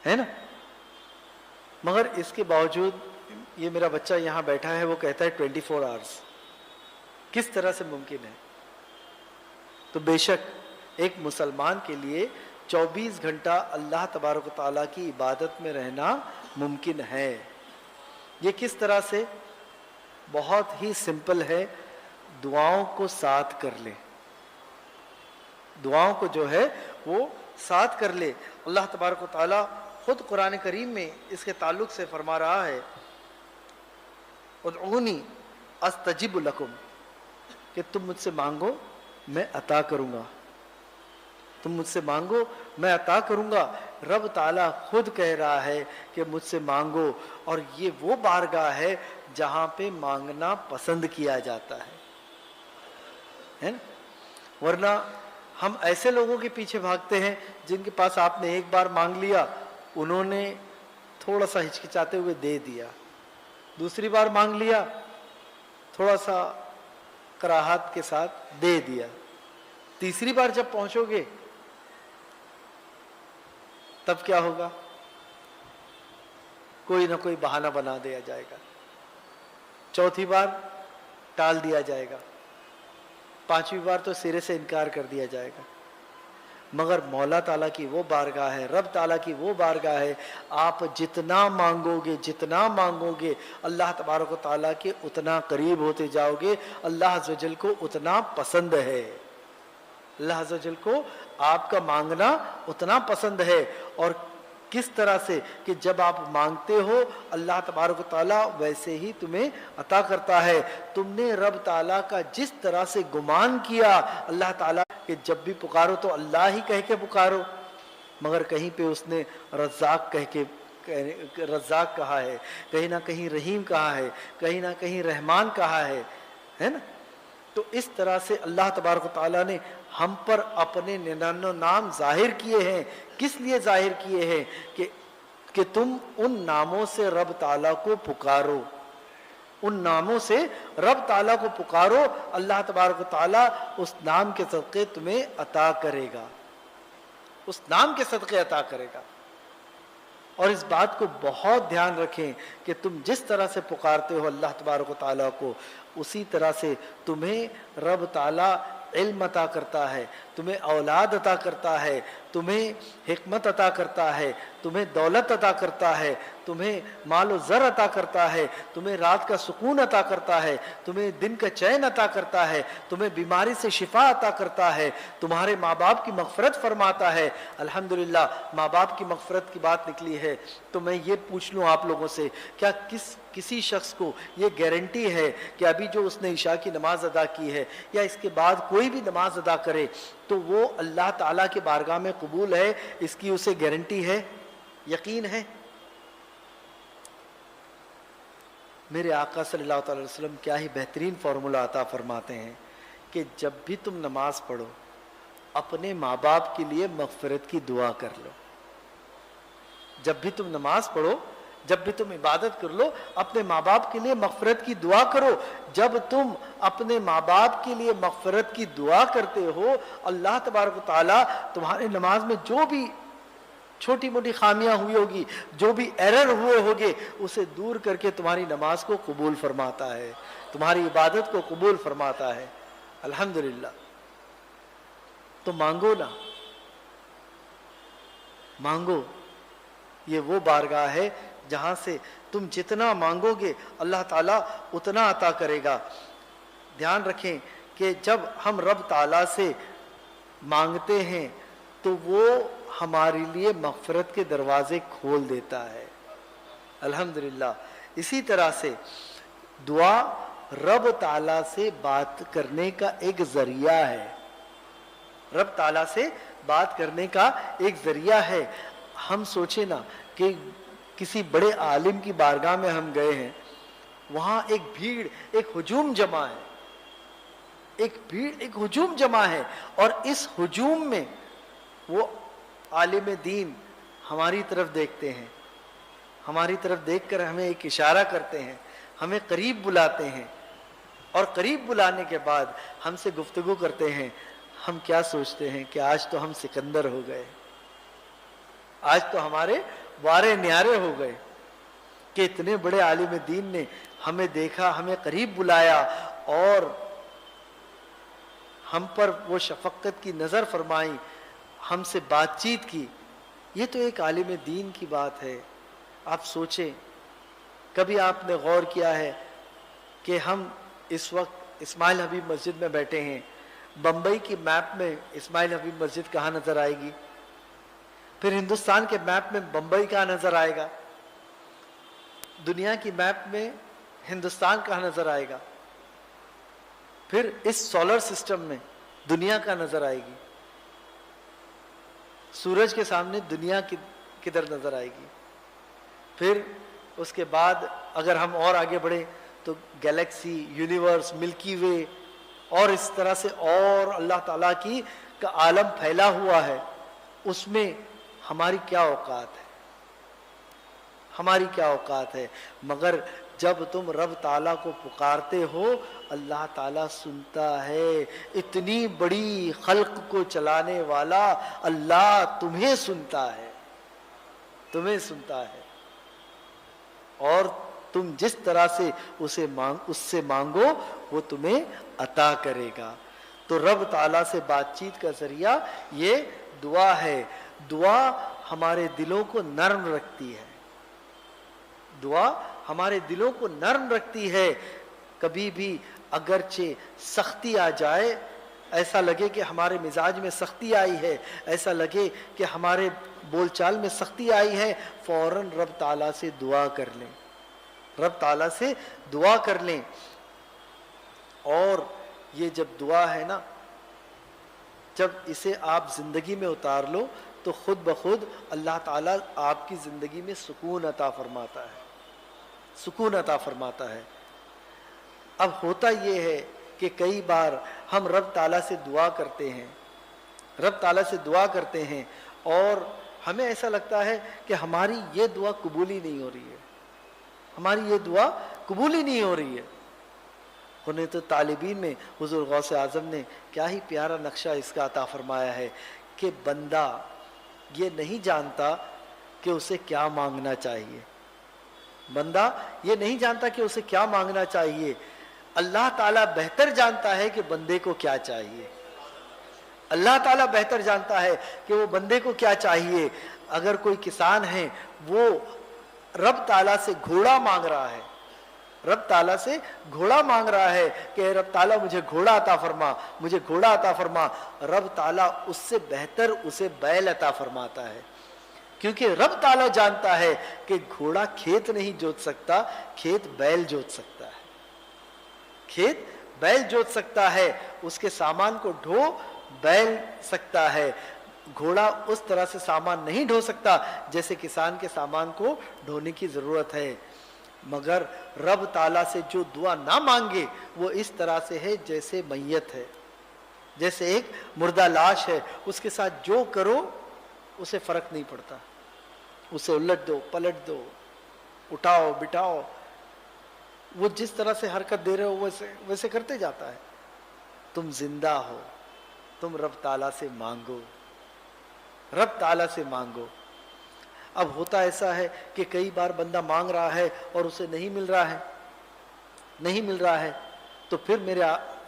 ہے ना। मगर इसके बावजूद ये मेरा बच्चा यहाँ बैठा है, वो कहता है 24 आवर्स, किस तरह से मुमकिन है। तो बेशक एक मुसलमान के लिए 24 घंटा अल्लाह तबारक व तआला की इबादत में रहना मुमकिन है। ये किस तरह से, बहुत ही सिंपल है, दुआओं को साथ कर ले, दुआओं को जो है वो साथ कर ले। अल्लाह तबारक व तआला खुद कुरान करीम में इसके ताल्लुक से फरमा रहा है, उदऊनी अस्तजिब लकुम, कि तुम मुझसे मांगो मैं अता करूंगा, तुम मुझसे मांगो मैं अता करूंगा। रब ताला खुद कह रहा है कि मुझसे मांगो, और ये वो बारगाह है जहां पे मांगना पसंद किया जाता है ना। वरना हम ऐसे लोगों के पीछे भागते हैं जिनके पास आपने एक बार मांग लिया, उन्होंने थोड़ा सा हिचकिचाते हुए दे दिया, दूसरी बार मांग लिया थोड़ा सा कराहत के साथ दे दिया, तीसरी बार जब पहुंचोगे तब क्या होगा, कोई ना कोई बहाना बना दिया जाएगा, चौथी बार टाल दिया जाएगा, पांचवी बार तो सिरे से इनकार कर दिया जाएगा। मगर मौला ताला की वो बारगाह है, रब ताला की वो बारगाह है, आप जितना मांगोगे जितना मांगोगे अल्लाह तबारक व ताला के उतना करीब होते जाओगे, अल्लाह अज़्ज़ व जल को उतना पसंद है, अल्लाह अज़्ज़ व जल को आपका मांगना उतना पसंद है। और किस तरह से कि जब आप मांगते हो अल्लाह तबारक व तआला वैसे ही तुम्हें अता करता है। तुमने रब ताला का जिस तरह से गुमान किया अल्लाह ताला कि जब भी पुकारो तो अल्लाह ही कह के पुकारो, मगर कहीं पे उसने रज़्ज़ाक़ कह के रज़्ज़ाक़ कहा है, कहीं ना कहीं रहीम कहा है, कहीं ना कहीं रहमान कहा है ना। तो इस तरह से अल्लाह तबारक व तआला ने हम पर अपने 99 नाम जाहिर किए हैं। किस लिए जाहिर किए हैं कि तुम उन नामों से रब ताला को पुकारो, उन नामों से रब ताला को पुकारो, अल्लाह तबारक व तआला उस नाम के सदक़े तुम्हें अता करेगा, उस नाम के सदक़े अता करेगा। और इस बात को बहुत ध्यान रखें कि तुम जिस तरह से पुकारते हो अल्लाह तबारक व तआला को, उसी तरह से तुम्हें रब ताला इल्म अता करता है, तुम्हें औलाद अता करता है, तुम्हें हिकमत अता करता है, तुम्हें दौलत अता करता है, तुम्हें मालो ज़र अता करता है, तुम्हें रात का सुकून अता करता है, तुम्हें दिन का चैन अता करता है, तुम्हें बीमारी से शिफा अता करता है, तुम्हारे माँ बाप की मग़फ़िरत फरमाता है। अल्हम्दुलिल्लाह माँ बाप की मग़फ़िरत की बात निकली है तो मैं ये पूछ लूँ आप लोगों से, क्या किसी शख्स को ये गारंटी है कि अभी जो उसने इशा की नमाज अदा की है या इसके बाद कोई भी नमाज अदा करे तो वो अल्लाह ताला के बारगाह में कबूल है, इसकी उसे गारंटी है, यकीन है? मेरे आका सल्लल्लाहु अलैहि वसल्लम क्या ही बेहतरीन फार्मूला अता फरमाते हैं कि जब भी तुम नमाज पढ़ो अपने माँ बाप के लिए मग़फ़िरत की दुआ कर लो। जब भी तुम नमाज पढ़ो, जब भी तुम इबादत कर लो, अपने माँ बाप के लिए मग़फ़िरत की दुआ करो। जब तुम अपने माँ बाप के लिए मग़फ़िरत की दुआ करते हो, अल्लाह तबारक व तआला तुम्हारे नमाज में जो भी छोटी मोटी खामियां हुई होगी, जो भी एरर हुए होंगे, उसे दूर करके तुम्हारी नमाज को कबूल फरमाता है, तुम्हारी इबादत को कबूल फरमाता है। अल्हम्दुलिल्लाह। तो मांगो ना, मांगो, ये वो बारगाह है जहां से तुम जितना मांगोगे अल्लाह ताला उतना अता करेगा। ध्यान रखें कि जब हम रब ताला से मांगते हैं तो वो हमारे लिए मग़फ़िरत के दरवाजे खोल देता है। अल्हम्दुलिल्लाह। इसी तरह से दुआ रब ताला से बात करने का एक ज़रिया है, रब ताला से बात करने का एक ज़रिया है। हम सोचे ना कि किसी बड़े आलिम की बारगाह में हम गए हैं, वहाँ एक भीड़, एक हुजूम जमा है, एक भीड़, एक हुजूम जमा है, और इस हुजूम में वो आलिम दीन हमारी तरफ देखते हैं, हमारी तरफ देखकर हमें एक इशारा करते हैं, हमें करीब बुलाते हैं, और करीब बुलाने के बाद हमसे गुफ्तगू करते हैं। हम क्या सोचते हैं कि आज तो हम सिकंदर हो गए, आज तो हमारे वारे न्यारे हो गए कि इतने बड़े आलिम दीन ने हमें देखा, हमें करीब बुलाया और हम पर वो शफकत की नज़र फरमाई, हमसे बातचीत की। ये तो एक आलिम दीन की बात है। आप सोचें, कभी आपने गौर किया है कि हम इस वक्त इस्माइल हबीब मस्जिद में बैठे हैं, बम्बई की मैप में इस्माइल हबीब मस्जिद कहाँ नज़र आएगी? फिर हिंदुस्तान के मैप में बम्बई कहाँ नज़र आएगा? दुनिया की मैप में हिंदुस्तान कहाँ नज़र आएगा? फिर इस सोलर सिस्टम में दुनिया कहाँ नज़र आएगी? सूरज के सामने दुनिया किधर नज़र आएगी? फिर उसके बाद अगर हम और आगे बढ़े तो गैलेक्सी, यूनिवर्स, मिल्की वे और इस तरह से और अल्लाह ताला की का आलम फैला हुआ है, उसमें हमारी क्या औकात है? हमारी क्या औकात है? मगर जब तुम रब ताला को पुकारते हो, अल्लाह ताला सुनता है। इतनी बड़ी खल्क को चलाने वाला अल्लाह तुम्हें सुनता है, तुम्हें सुनता है। और तुम जिस तरह से उससे मांगो वो तुम्हें अता करेगा। तो रब ताला से बातचीत का जरिया ये दुआ है। दुआ हमारे दिलों को नर्म रखती है, दुआ हमारे दिलों को नर्म रखती है। कभी भी अगरचे सख्ती आ जाए, ऐसा लगे कि हमारे मिजाज में सख्ती आई है, ऐसा लगे कि हमारे बोलचाल में सख्ती आई है, फौरन रब ताला से दुआ कर लें, रब ताला से दुआ कर लें। और ये जब दुआ है ना, जब इसे आप जिंदगी में उतार लो तो खुद ब खुद अल्लाह ताला आपकी जिंदगी में सुकून अता फरमाता है, सुकून अता फरमाता है। अब होता ये है कि कई बार हम रब ताला से दुआ करते हैं, रब ताला से दुआ करते हैं और हमें ऐसा लगता है कि हमारी ये दुआ कबूल ही नहीं हो रही है, हमारी ये दुआ कबूल ही नहीं हो रही है। उन्हें तो तालिबीन में हुजूर गौसे आजम ने क्या ही प्यारा नक्शा इसका अता फरमाया है कि बंदा ये नहीं जानता कि उसे क्या मांगना चाहिए, बंदा ये नहीं जानता कि उसे क्या मांगना चाहिए। अल्लाह ताला बेहतर जानता है कि बंदे को क्या चाहिए, अल्लाह ताला बेहतर जानता है कि वो बंदे को क्या चाहिए। अगर कोई किसान है वो रब ताला से घोड़ा मांग रहा है, रब ताला से घोड़ा मांग रहा है कि रब ताला मुझे घोड़ा अता फरमा, मुझे घोड़ा अता फरमा, रब ताला उससे बेहतर उसे बैल अता फरमाता है। क्योंकि रब ताला जानता है कि घोड़ा खेत नहीं जोत सकता, खेत बैल जोत सकता है, खेत बैल जोत सकता है, उसके सामान को ढो बैल सकता है। घोड़ा उस तरह से सामान नहीं ढो सकता जैसे किसान के सामान को ढोने की जरूरत है। मगर रब ताला से जो दुआ ना मांगे वो इस तरह से है जैसे मैयत है, जैसे एक मुर्दा लाश है, उसके साथ जो करो उसे फर्क नहीं पड़ता, उसे उलट दो पलट दो, उठाओ बिठाओ, वो जिस तरह से हरकत दे रहे हो वैसे वैसे करते जाता है। तुम जिंदा हो, तुम रब ताला से मांगो, रब ताला से मांगो। अब होता ऐसा है कि कई बार बंदा मांग रहा है और उसे नहीं मिल रहा है, नहीं मिल रहा है, तो फिर मेरे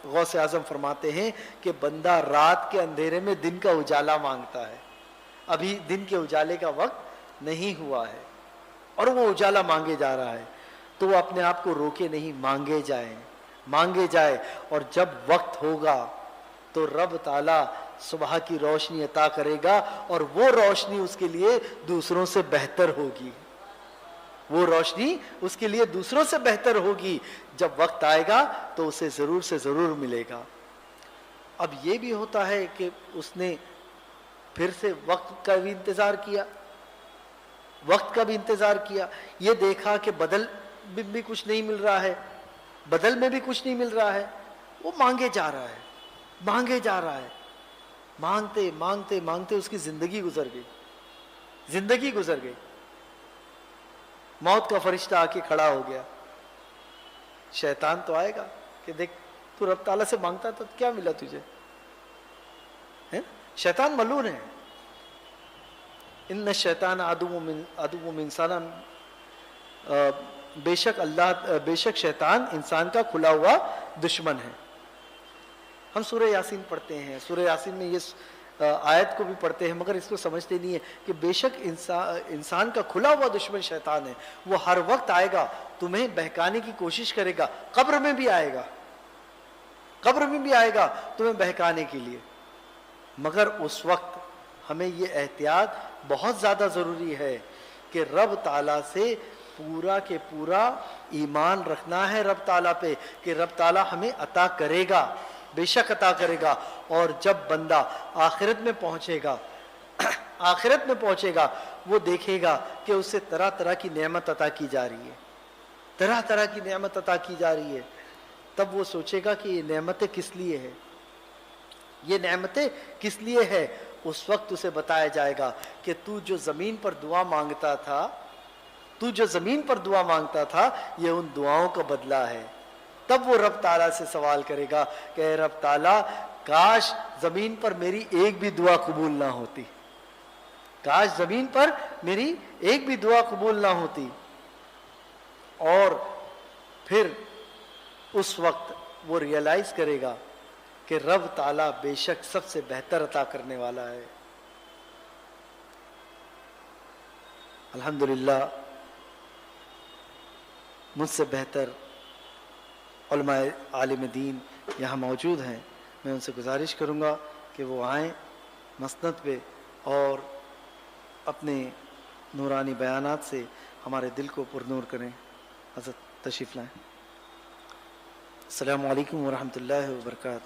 गौसे आजम फरमाते हैं कि बंदा रात के अंधेरे में दिन का उजाला मांगता है। अभी दिन के उजाले का वक्त नहीं हुआ है और वो उजाला मांगे जा रहा है, तो वो अपने आप को रोके नहीं, मांगे जाए, मांगे जाए। और जब वक्त होगा तो रब ताला सुबह की रोशनी अता करेगा और वो रोशनी उसके लिए दूसरों से बेहतर होगी, वो रोशनी उसके लिए दूसरों से बेहतर होगी। जब वक्त आएगा तो उसे जरूर से जरूर मिलेगा। अब ये भी होता है कि उसने फिर से वक्त का भी इंतजार किया, वक्त का भी इंतजार किया, ये देखा कि बदल में भी कुछ नहीं मिल रहा है, बदल में भी कुछ नहीं मिल रहा है, वो मांगे जा रहा है, मांगे जा रहा है। मांगते मांगते मांगते उसकी जिंदगी गुजर गई, जिंदगी गुजर गई। मौत का फरिश्ता आके खड़ा हो गया। शैतान तो आएगा कि देख तू रब ताला से मांगता तो क्या मिला तुझे, है? शैतान मलून है, ان الشیطان عدو من انسان، بے شک شیطان انسان کا کھلا ہوا دشمن ہے۔ ہم سورہ یاسین پڑھتے ہیں، سورہ یاسین میں یہ آیت کو بھی پڑھتے ہیں، مگر اس کو سمجھتے نہیں ہے کہ بے شک انسان کا کھلا ہوا دشمن شیطان ہے، وہ ہر وقت آئے گا، تمہیں بہکانے کی کوشش کرے گا، قبر میں بھی آئے گا، قبر میں بھی آئے گا تمہیں بہکانے کے لیے۔ مگر اس وقت ہمیں یہ احتیاط بہت زیادہ ضروری ہے کہ رب تعالیٰ سے پورا کے پورا ایمان رکھنا ہے رب تعالیٰ پہ، کہ رب تعالیٰ ہمیں عطا کرے گا، بے شک عطا کرے گا۔ اور جب بندہ آخرت میں پہنچے گا، آخرت میں پہنچے گا، وہ دیکھے گا کہ اسے طرح طرح کی نعمت عطا کی جا رہی ہے، طرح طرح کی نعمت عطا کی جا رہی ہے، تب وہ سوچے گا کہ یہ نعمتیں کس لیے ہے، یہ نعمتیں کس لیے ہے۔ اس وقت اسے بتایا جائے گا کہ تو جو زمین پر دعا مانگتا تھا، تو جو زمین پر دعا مانگتا تھا، یہ ان دعاؤں کا بدلہ ہے۔ تب وہ رب تعالیٰ سے سوال کرے گا کہ اے رب تعالیٰ، کاش زمین پر میری ایک بھی دعا قبول نہ ہوتی، کاش زمین پر میری ایک بھی دعا قبول نہ ہوتی۔ اور پھر اس وقت وہ ریئلائز کرے گا کہ رب تعالیٰ بے شک سب سے بہتر عطا کرنے والا ہے۔ الحمدللہ مجھ سے بہتر علماء عالم دین یہاں موجود ہیں، میں ان سے گزارش کروں گا کہ وہ آئیں مسند پہ اور اپنے نورانی بیانات سے ہمارے دل کو پرنور کریں۔ حضرت تشریف لائیں۔ السلام علیکم ورحمۃ اللہ وبرکاتہ۔